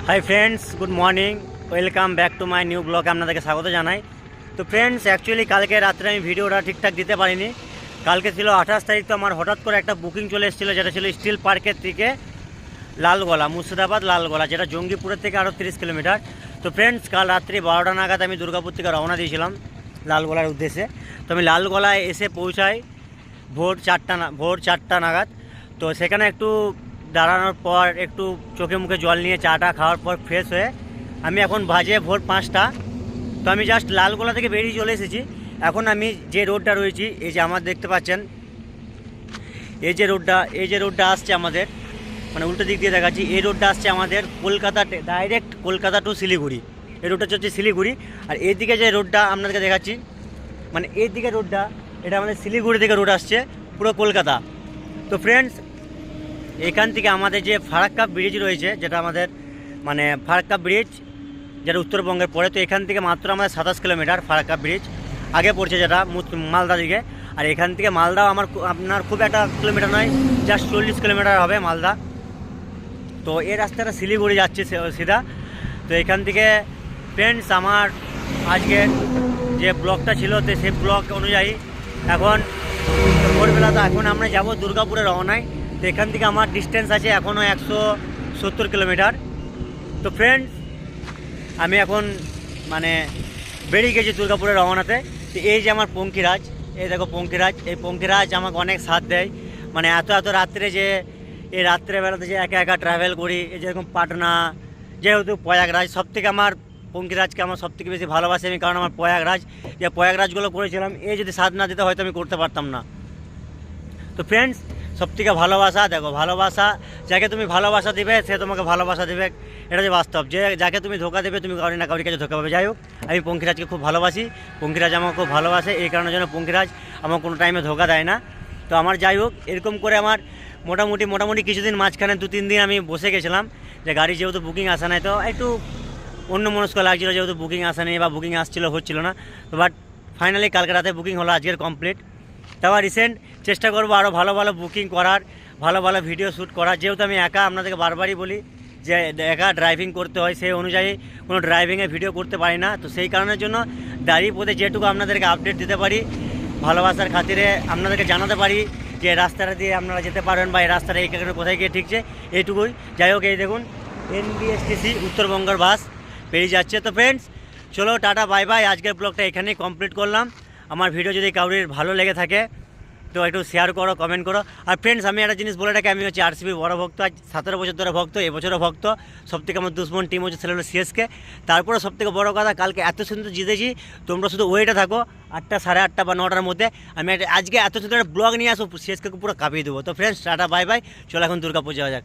Hi friends, good morning, welcome back to my new ব্লগে আপনাদেরকে স্বাগত জানাই। তো ফ্রেন্ডস, অ্যাকচুয়ালি কালকে রাত্রে আমি ভিডিওটা ঠিকঠাক দিতে পারিনি। কালকে ছিল 28 তারিখ, তো আমার হঠাৎ করে একটা বুকিং চলে এসেছিলো, যেটা ছিল স্টিল পার্কের থেকে লালগোলা, মুর্শিদাবাদ লালগোলা, যেটা জঙ্গিপুরের থেকে আরও 30 কিলোমিটার। তো ফ্রেন্ডস, কাল রাত্রি 12টা নাগাদ আমি দুর্গাপুর থেকে রওনা দিয়েছিলাম লালগোলার উদ্দেশ্যে। তো আমি লালগোলায় এসে পৌঁছাই ভোর চারটা নাগাদ। তো সেখানে একটু দাঁড়ানোর পর একটু চোখে মুখে জল নিয়ে চাটা খাওয়ার পর ফ্রেশ হয়ে আমি এখন বাজে ভোর 5টা। তো আমি জাস্ট লালগোলা থেকে বেরিয়ে চলে এসেছি। এখন আমি যে রোডটা রয়েছি, এই যে আমার দেখতে পাচ্ছেন, এই যে রোডটা আসছে আমাদের, মানে উল্টো দিক দিয়ে দেখাচ্ছি, এই রোডটা আসছে আমাদের কলকাতা, ডাইরেক্ট কলকাতা টু শিলিগুড়ি। এই রোডটা হচ্ছে শিলিগুড়ি। আর এইদিকে যে রোডটা আপনাদেরকে দেখাচ্ছি, মানে এই দিকে রোডটা, এটা আমাদের শিলিগুড়ি থেকে রোড আসছে পুরো কলকাতা। তো ফ্রেন্ডস, এখান থেকে আমাদের যে ফারাক্কা ব্রিজ রয়েছে, যেটা আমাদের মানে ফারাক্কা ব্রিজ, যেটা উত্তরবঙ্গের পড়ে, তো এখান থেকে মাত্র আমাদের 27 কিলোমিটার ফারাক্কা ব্রিজ আগে পড়ছে, যেটা মালদা দিকে। আর এখান থেকে মালদাও আপনার খুব একটা কিলোমিটার নয়, জাস্ট 40 কিলোমিটার হবে মালদা। তো এই রাস্তাটা শিলিগুড়ি যাচ্ছে সিধা। তো এখান থেকে ফ্রেন্ডস, আমার আজকের যে ব্লগটা ছিল, তো সেই ব্লগ অনুযায়ী এখন ভোরবেলা, তো এখন আমরা যাব দুর্গাপুরে রওনায়। তো এখান থেকে আমার ডিস্টেন্স আছে এখনও 170 কিলোমিটার। তো ফ্রেন্ডস, আমি এখন মানে বেরিয়ে গেছি দুর্গাপুরে রওনাতে। তো এই যে আমার পঙ্কিরাজ, এই দেখো পঙ্কিরাজ, এই পঙ্কিরাজ আমাকে অনেক সাথ দেয়। মানে এত রাত্রে, যে এই রাত্রেবেলাতে যে একা একা ট্রাভেল করি, এই যেরকম পাটনা, যেহেতু প্রয়াগরাজ, সব থেকে আমার পঙ্কিরাজকে আমার সব থেকে বেশি ভালোবাসি আমি, কারণ আমার প্রয়াগরাজগুলো করেছিলাম, এই যদি সাথ না দিতে হয়তো আমি করতে পারতাম না। তো ফ্রেন্ডস, সবথেকে ভালোবাসা, দেখো ভালোবাসা, যাকে তুমি ভালোবাসা দিবে সে তোমাকে ভালোবাসা দেবে, এটা যে বাস্তব। যে যাকে তুমি ধোকা দেবে, তুমি কাউরি না কাউরি কাছে ধোকা পাবে। যাই হোক, আমি পঙ্কিরাজকে খুব ভালোবাসি, পঙ্কিরাজ আমাকে খুব ভালোবাসে, এই কারণের জন্য পঙ্কিরাজ আমার কোনো টাইমে ধোকা দেয় না। তো আমার যাই হোক, এরকম করে আমার মোটামুটি কিছুদিন মাঝখানে 2-3 দিন আমি বসে গেছিলাম, যে গাড়ি যেহেতু বুকিং আসা নাই, তো একটু অন্য মনস্ক লাগছিলো, যেহেতু বুকিং আসা নেই বা বুকিং হচ্ছিলো না। তো বাট ফাইনালি কালকে রাতে বুকিং হলো, আজকের কমপ্লিট। তারপর রিসেন্ট চেষ্টা করবো আরও ভালো বুকিং করার, ভালো ভিডিও শ্যুট করার। যেহেতু আমি একা, আপনাদেরকে বারবারই বলি যে একা ড্রাইভিং করতে হয়, সেই অনুযায়ী কোনো ড্রাইভিংয়ে ভিডিও করতে পারি না। তো সেই কারণের জন্য দাঁড়িয়ে পথে যেটুকু আপনাদেরকে আপডেট দিতে পারি, ভালোবাসার খাতিরে আপনাদেরকে জানাতে পারি যে রাস্তাটা দিয়ে আপনারা যেতে পারবেন, বা এই রাস্তাটা এখানে কোথায় গিয়ে ঠিকছে, এইটুকুই। যাই হোক, এই দেখুন NBSTC উত্তরবঙ্গের বাস পেরিয়ে যাচ্ছে। তো ফ্রেন্ডস, চলো টাটা বাই বাই, আজকের ব্লগটা এখানেই কমপ্লিট করলাম। আমার ভিডিও যদি কারোর ভালো লেগে থাকে তো একটু শেয়ার করো, কমেন্ট করো। আর ফ্রেন্ডস, আমি একটা জিনিস বলে রাখি, আমি হচ্ছে RCBর বড় ভক্ত, আজ 17 বছর ধরে ভক্ত, এবছরও ভক্ত। সবথেকে আমার দুশ্মন টিম হচ্ছে সেটা হলো CSK। তারপরে সবথেকে বড় কথা, কালকে এত সুন্দর জিতেছি, তোমরা শুধু ওয়েটে থাকো, 8টা, 8:30 বা 9টার মধ্যে আমি আজকে এত সুন্দর ব্লগ নিয়ে আসো, CSKকে পুরো কাঁপিয়ে দেবো। তো ফ্রেন্ডস, টাটা বাই বাই, চলো এখন দুর্গাপুর যাওয়া যাক।